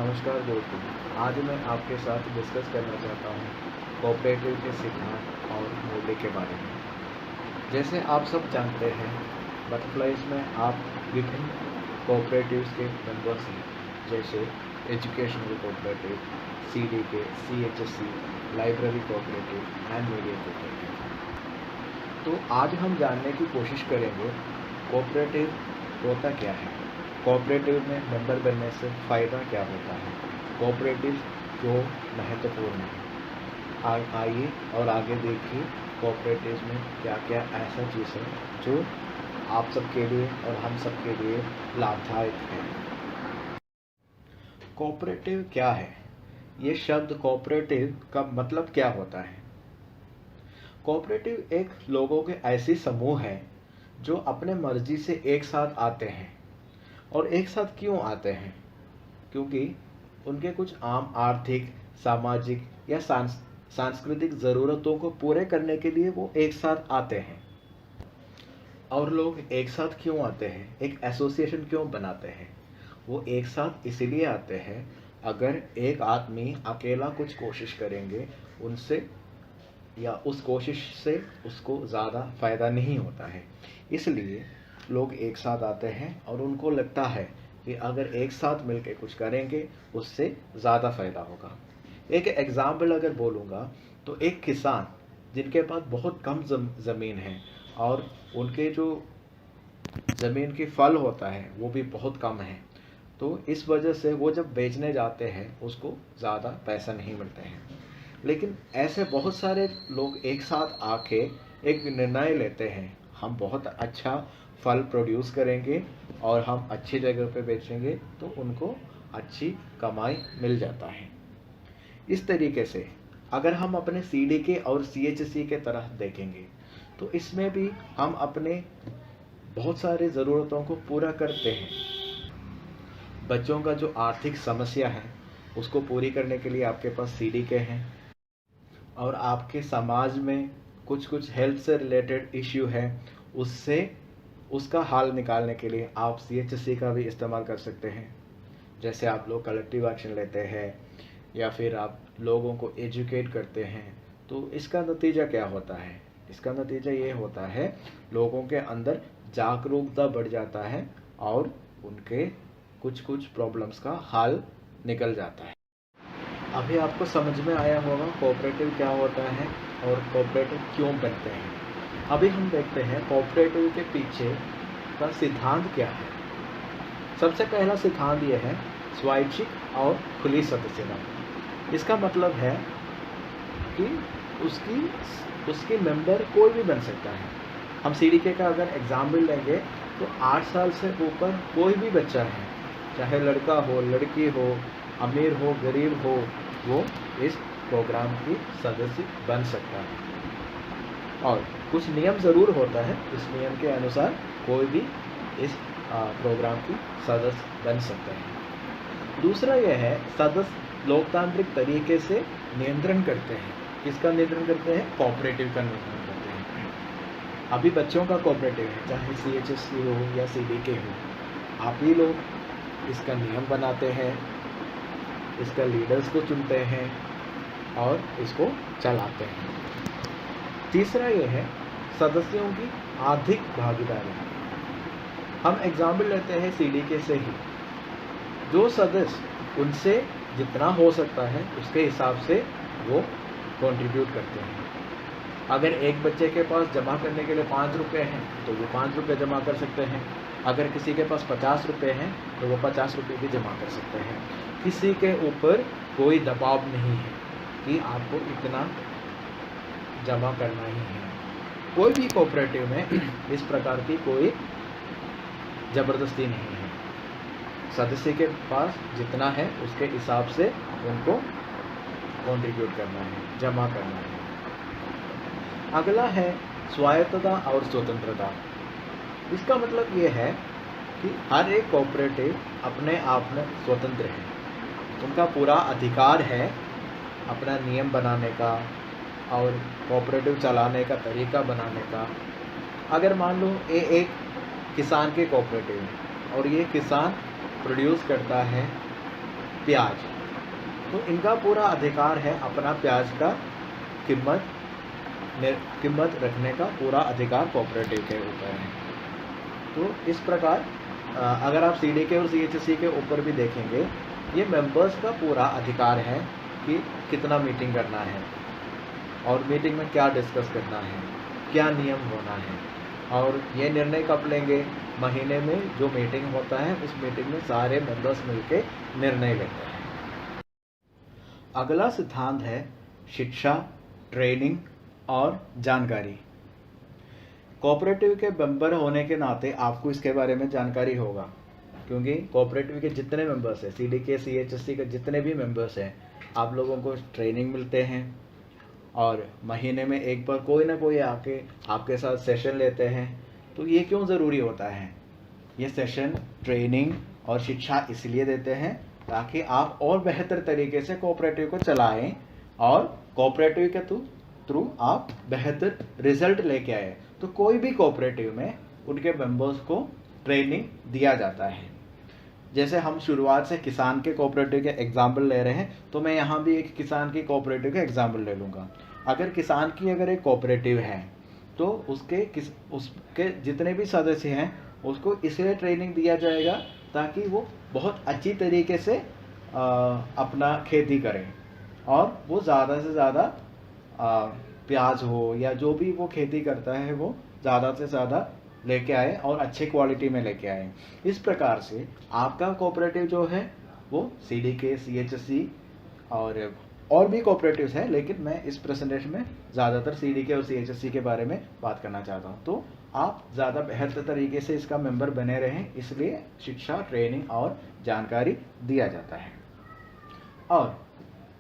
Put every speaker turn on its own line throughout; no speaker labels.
नमस्कार दोस्तों। आज मैं आपके साथ डिस्कस करना चाहता हूँ कोऑपरेटिव के सिद्धांत और मूल्य के बारे में। जैसे आप सब जानते हैं, बटरफ्लाइज में आप विभिन्न कोऑपरेटिव्स के मेंबर्स हैं, जैसे educational cooperative, CDK, CHSC, library cooperative and media cooperative. तो आज हम जानने की कोशिश करेंगे कोऑपरेटिव होता क्या है, कोऑपरेटिव में मेंबर बनने से फ़ायदा क्या होता है, कोऑपरेटिव क्यों महत्वपूर्ण है। आइए और आगे देखिए कोऑपरेटिव में क्या क्या ऐसा चीज़ है जो आप सबके लिए और हम सबके लिए लाभदायक है। कोऑपरेटिव क्या है? ये शब्द कोऑपरेटिव का मतलब क्या होता है? कोऑपरेटिव एक लोगों के ऐसी समूह है जो अपने मर्जी से एक साथ आते हैं। और एक साथ क्यों आते हैं? क्योंकि उनके कुछ आम आर्थिक, सामाजिक या सांस्कृतिक ज़रूरतों को पूरे करने के लिए वो एक साथ आते हैं। और लोग एक साथ क्यों आते हैं, एक एसोसिएशन क्यों बनाते हैं? वो एक साथ इसीलिए आते हैं, अगर एक आदमी अकेला कुछ कोशिश करेंगे उनसे या उस कोशिश से उसको ज़्यादा फ़ायदा नहीं होता है। इसलिए लोग एक साथ आते हैं और उनको लगता है कि अगर एक साथ मिलकर कुछ करेंगे उससे ज़्यादा फ़ायदा होगा। एक एग्ज़ाम्पल अगर बोलूँगा तो एक किसान जिनके पास बहुत कम ज़मीन है और उनके जो ज़मीन की फल होता है वो भी बहुत कम है, तो इस वजह से वो जब बेचने जाते हैं उसको ज़्यादा पैसा नहीं मिलते हैं। लेकिन ऐसे बहुत सारे लोग एक साथ आके एक निर्णय लेते हैं, हम बहुत अच्छा फल प्रोड्यूस करेंगे और हम अच्छी जगह पे बेचेंगे तो उनको अच्छी कमाई मिल जाता है। इस तरीके से अगर हम अपने सीडीके और सीएचसी के तरह देखेंगे तो इसमें भी हम अपने बहुत सारे ज़रूरतों को पूरा करते हैं। बच्चों का जो आर्थिक समस्या है उसको पूरी करने के लिए आपके पास सीडीके हैं, और आपके समाज में कुछ हेल्थ से रिलेटेड इश्यू है उसका हल निकालने के लिए आप सीएचसी का भी इस्तेमाल कर सकते हैं। जैसे आप लोग कलेक्टिव एक्शन लेते हैं या फिर आप लोगों को एजुकेट करते हैं, तो इसका नतीजा क्या होता है? इसका नतीजा ये होता है लोगों के अंदर जागरूकता बढ़ जाता है और उनके कुछ प्रॉब्लम्स का हल निकल जाता है। अभी आपको समझ में आया होगा कोऑपरेटिव क्या होता है और कोऑपरेटिव क्यों बनते हैं। अभी हम देखते हैं कोऑपरेटिव के पीछे का सिद्धांत क्या है। सबसे पहला सिद्धांत यह है स्वैच्छिक और खुली सदस्यता। इसका मतलब है कि उसकी मेंबर कोई भी बन सकता है। हम सीडीके का अगर एग्जाम्पल लेंगे तो 8 साल से ऊपर कोई भी बच्चा है, चाहे लड़का हो, लड़की हो, अमीर हो, गरीब हो, वो इस प्रोग्राम की सदस्य बन सकता है। और कुछ नियम ज़रूर होता है, इस नियम के अनुसार कोई भी इस प्रोग्राम की सदस्य बन सकता है। दूसरा यह है सदस्य लोकतांत्रिक तरीके से नियंत्रण करते हैं। किसका नियंत्रण करते हैं? कोऑपरेटिव का नियंत्रण करते हैं। अभी बच्चों का कोऑपरेटिव है, चाहे सीएचएससी हो या सीडीके हो, आप ही लोग इसका नियम बनाते हैं, इसका लीडर्स को चुनते हैं और इसको चलाते हैं। तीसरा ये है सदस्यों की आर्थिक भागीदारी। हम एग्जाम्पल लेते हैं सीडीके से ही। जो सदस्य उनसे जितना हो सकता है उसके हिसाब से वो कंट्रीब्यूट करते हैं। अगर एक बच्चे के पास जमा करने के लिए 5 रुपये हैं तो वो 5 रुपये जमा कर सकते हैं। अगर किसी के पास 50 रुपये हैं तो वो 50 रुपये भी जमा कर सकते हैं। किसी के ऊपर कोई दबाव नहीं है कि आपको इतना जमा करना ही है। कोई भी कोऑपरेटिव में इस प्रकार की कोई ज़बरदस्ती नहीं है। सदस्य के पास जितना है उसके हिसाब से उनको कंट्रीब्यूट करना है, जमा करना है। अगला है स्वायत्तता और स्वतंत्रता। इसका मतलब ये है कि हर एक कोऑपरेटिव अपने आप में स्वतंत्र है। उनका पूरा अधिकार है अपना नियम बनाने का और कोऑपरेटिव चलाने का तरीका बनाने का। अगर मान लो ये एक किसान के कोऑपरेटिव है और ये किसान प्रोड्यूस करता है प्याज, तो इनका पूरा अधिकार है अपना प्याज का कीमत कीमत रखने का पूरा अधिकार कोऑपरेटिव के ऊपर है। तो इस प्रकार अगर आप सीडीके और सीएचसी के ऊपर भी देखेंगे, ये मेंबर्स का पूरा अधिकार है कि कितना मीटिंग करना है और मीटिंग में क्या डिस्कस करना है, क्या नियम होना है, और ये निर्णय कब लेंगे। महीने में जो मीटिंग होता है उस मीटिंग में सारे मेंबर्स मिलके निर्णय लेते हैं। अगला सिद्धांत है शिक्षा, ट्रेनिंग और जानकारी। कोऑपरेटिव के मेंबर होने के नाते आपको इसके बारे में जानकारी होगा, क्योंकि कोऑपरेटिव के जितने मेंबर्स हैं, सीडीके सीएचएससी के जितने भी मेंबर्स हैं, आप लोगों को ट्रेनिंग मिलते हैं और महीने में एक बार कोई ना कोई आके आपके साथ सेशन लेते हैं। तो ये क्यों ज़रूरी होता है? ये सेशन, ट्रेनिंग और शिक्षा इसलिए देते हैं ताकि आप और बेहतर तरीके से कोऑपरेटिव को चलाएं और कोऑपरेटिव के थ्रू आप बेहतर रिजल्ट लेके आए। तो कोई भी कोऑपरेटिव में उनके मेंबर्स को ट्रेनिंग दिया जाता है। जैसे हम शुरुआत से किसान के कोऑपरेटिव के एग्जाम्पल ले रहे हैं, तो मैं यहाँ भी एक किसान की कोऑपरेटिव का एग्जाम्पल ले लूँगा। अगर किसान की अगर एक कोऑपरेटिव है तो उसके जितने भी सदस्य हैं उसको इसलिए ट्रेनिंग दिया जाएगा ताकि वो बहुत अच्छी तरीके से अपना खेती करें और वो ज़्यादा से ज़्यादा प्याज हो या जो भी वो खेती करता है वो ज़्यादा से ज़्यादा लेके आए और अच्छे क्वालिटी में लेके आए। इस प्रकार से आपका कोऑपरेटिव जो है वो सीडीके, सीएचएससी और भी कोऑपरेटिव्स हैं, लेकिन मैं इस प्रेजेंटेशन में ज़्यादातर सीडीके और सीएचएससी के बारे में बात करना चाहता हूँ। तो आप ज़्यादा बेहतर तरीके से इसका मेंबर बने रहें, इसलिए शिक्षा, ट्रेनिंग और जानकारी दिया जाता है। और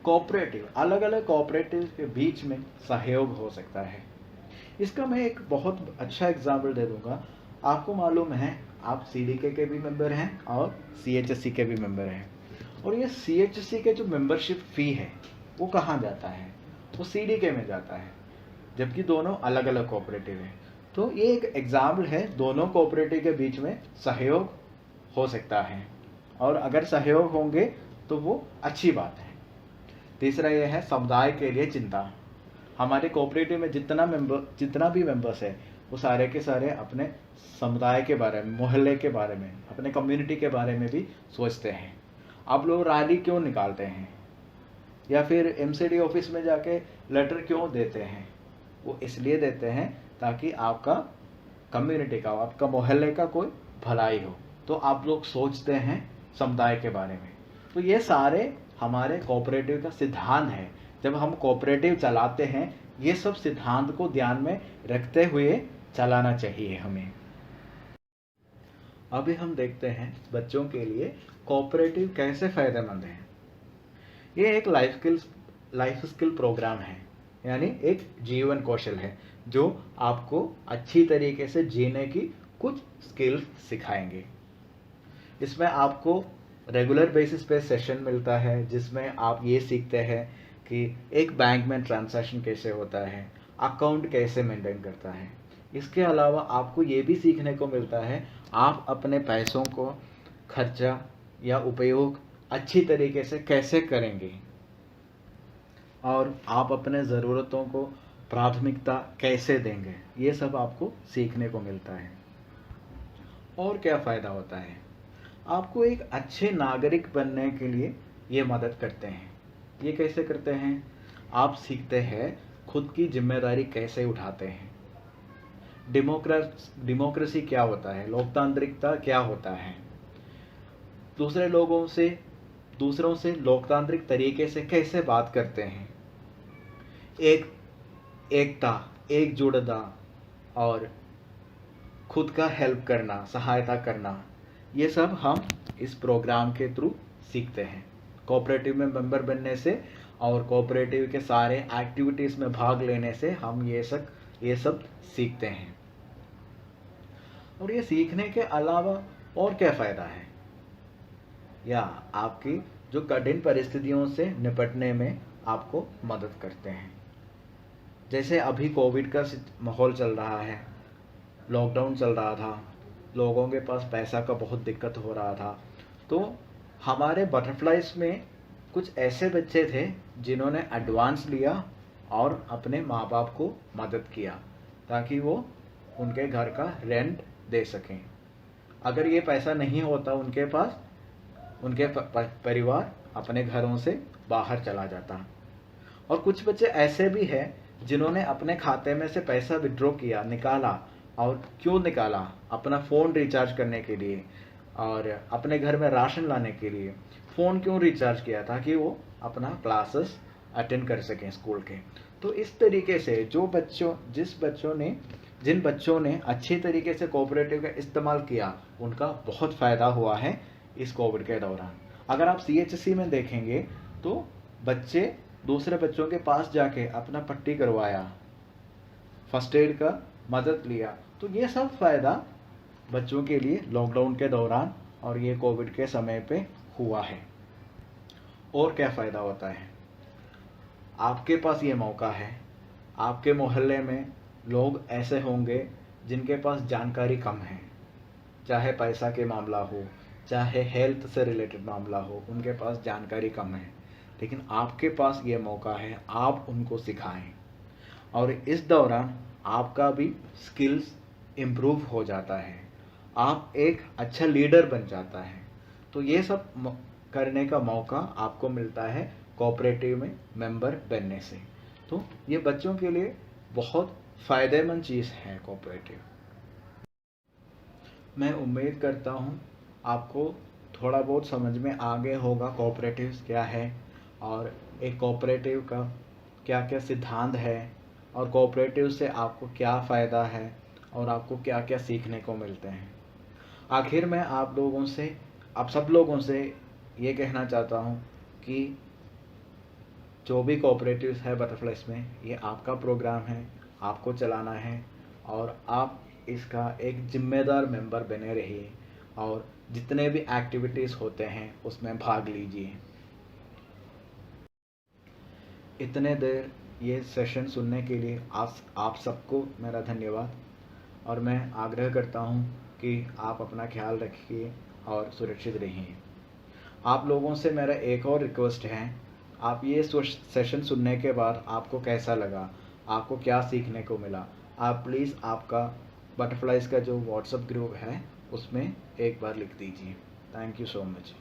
कोऑपरेटिव, अलग अलग कोऑपरेटिव के बीच में सहयोग हो सकता है। इसका मैं एक बहुत अच्छा एग्जाम्पल दे दूंगा। आपको मालूम है आप सीडीके के भी मेंबर हैं और सीएचएससी के भी मेंबर हैं, और ये सीएचएससी के जो मेंबरशिप फ़ी है वो कहाँ जाता है? वो सीडीके में जाता है, जबकि दोनों अलग अलग कोऑपरेटिव हैं। तो ये एक एग्जाम्पल है, दोनों कोऑपरेटिव के बीच में सहयोग हो सकता है, और अगर सहयोग होंगे तो वो अच्छी बात है। तीसरा ये है समुदाय के लिए चिंता। हमारे कोऑपरेटिव में जितना भी मेंबर्स है वो सारे के सारे अपने समुदाय के बारे में, मोहल्ले के बारे में, अपने कम्युनिटी के बारे में भी सोचते हैं। आप लोग रैली क्यों निकालते हैं या फिर एमसीडी ऑफिस में जाके लेटर क्यों देते हैं? वो इसलिए देते हैं ताकि आपका कम्युनिटी का, आपका मोहल्ले का कोई भलाई हो। तो आप लोग सोचते हैं समुदाय के बारे में। तो ये सारे हमारे कोऑपरेटिव का सिद्धांत है। जब हम कोऑपरेटिव चलाते हैं ये सब सिद्धांत को ध्यान में रखते हुए चलाना चाहिए हमें। अभी हम देखते हैं बच्चों के लिए कोऑपरेटिव कैसे फायदेमंद है। ये एक लाइफ स्किल प्रोग्राम है, यानी एक जीवन कौशल है जो आपको अच्छी तरीके से जीने की कुछ स्किल्स सिखाएंगे। इसमें आपको रेगुलर बेसिस पे सेशन मिलता है जिसमें आप ये सीखते हैं कि एक बैंक में ट्रांजैक्शन कैसे होता है, अकाउंट कैसे मेंटेन करता है। इसके अलावा आपको ये भी सीखने को मिलता है आप अपने पैसों को खर्चा या उपयोग अच्छी तरीके से कैसे करेंगे, और आप अपने ज़रूरतों को प्राथमिकता कैसे देंगे। ये सब आपको सीखने को मिलता है। और क्या फ़ायदा होता है? आपको एक अच्छे नागरिक बनने के लिए ये मदद करते हैं। ये कैसे करते हैं? आप सीखते हैं खुद की जिम्मेदारी कैसे उठाते हैं, डेमोक्रेसी क्या होता है, लोकतांत्रिकता क्या होता है, दूसरों से लोकतांत्रिक तरीके से कैसे बात करते हैं, एकजुटता और खुद का हेल्प करना, सहायता करना, ये सब हम इस प्रोग्राम के थ्रू सीखते हैं। कोऑपरेटिव में मेंबर बनने से और कोऑपरेटिव के सारे एक्टिविटीज़ में भाग लेने से हम ये सब सीखते हैं। और ये सीखने के अलावा और क्या फ़ायदा है? या आपकी जो कठिन परिस्थितियों से निपटने में आपको मदद करते हैं। जैसे अभी कोविड का माहौल चल रहा है, लॉकडाउन चल रहा था, लोगों के पास पैसा का बहुत दिक्कत हो रहा था, तो हमारे बटरफ्लाइज में कुछ ऐसे बच्चे थे जिन्होंने एडवांस लिया और अपने माँ बाप को मदद किया ताकि वो उनके घर का रेंट दे सकें। अगर ये पैसा नहीं होता उनके पास, उनके परिवार अपने घरों से बाहर चला जाता। और कुछ बच्चे ऐसे भी हैं जिन्होंने अपने खाते में से पैसा विड्रॉ किया, निकाला। और क्यों निकाला? अपना फ़ोन रिचार्ज करने के लिए और अपने घर में राशन लाने के लिए। फ़ोन क्यों रिचार्ज किया? ताकि वो अपना क्लासेस अटेंड कर सकें स्कूल के। तो इस तरीके से जिन बच्चों ने अच्छी तरीके से कोऑपरेटिव का इस्तेमाल किया, उनका बहुत फ़ायदा हुआ है इस कोविड के दौरान। अगर आप CHC में देखेंगे तो बच्चे दूसरे बच्चों के पास जाके अपना पट्टी करवाया, फर्स्ट एड का मदद लिया। तो ये सब फ़ायदा बच्चों के लिए लॉकडाउन के दौरान और ये कोविड के समय पे हुआ है। और क्या फ़ायदा होता है? आपके पास ये मौका है, आपके मोहल्ले में लोग ऐसे होंगे जिनके पास जानकारी कम है, चाहे पैसा के मामला हो, चाहे हेल्थ से रिलेटेड मामला हो, उनके पास जानकारी कम है। लेकिन आपके पास ये मौका है, आप उनको सिखाएं और इस दौरान आपका भी स्किल्स इम्प्रूव हो जाता है, आप एक अच्छा लीडर बन जाता है। तो ये सब करने का मौका आपको मिलता है कोऑपरेटिव में मेंबर बनने से। तो ये बच्चों के लिए बहुत फ़ायदेमंद चीज़ है कोऑपरेटिव। मैं उम्मीद करता हूँ आपको थोड़ा बहुत समझ में आ गया होगा कोऑपरेटिव्स क्या है और एक कोऑपरेटिव का क्या क्या सिद्धांत है और कोऑपरेटिव से आपको क्या फ़ायदा है और आपको क्या क्या सीखने को मिलते हैं। आखिर में आप सब लोगों से ये कहना चाहता हूँ कि जो भी कोऑपरेटिव्स है बटरफ्लाइज में, ये आपका प्रोग्राम है, आपको चलाना है और आप इसका एक जिम्मेदार मेंबर बने रहिए और जितने भी एक्टिविटीज़ होते हैं उसमें भाग लीजिए। इतने देर ये सेशन सुनने के लिए आप सबको मेरा धन्यवाद और मैं आग्रह करता हूँ कि आप अपना ख्याल रखिए और सुरक्षित रहिए। आप लोगों से मेरा एक और रिक्वेस्ट है, आप ये सेशन सुनने के बाद आपको कैसा लगा, आपको क्या सीखने को मिला, आप प्लीज़ आपका बटरफ्लाइज का जो व्हाट्सएप ग्रुप है उसमें एक बार लिख दीजिए। Thank you so much.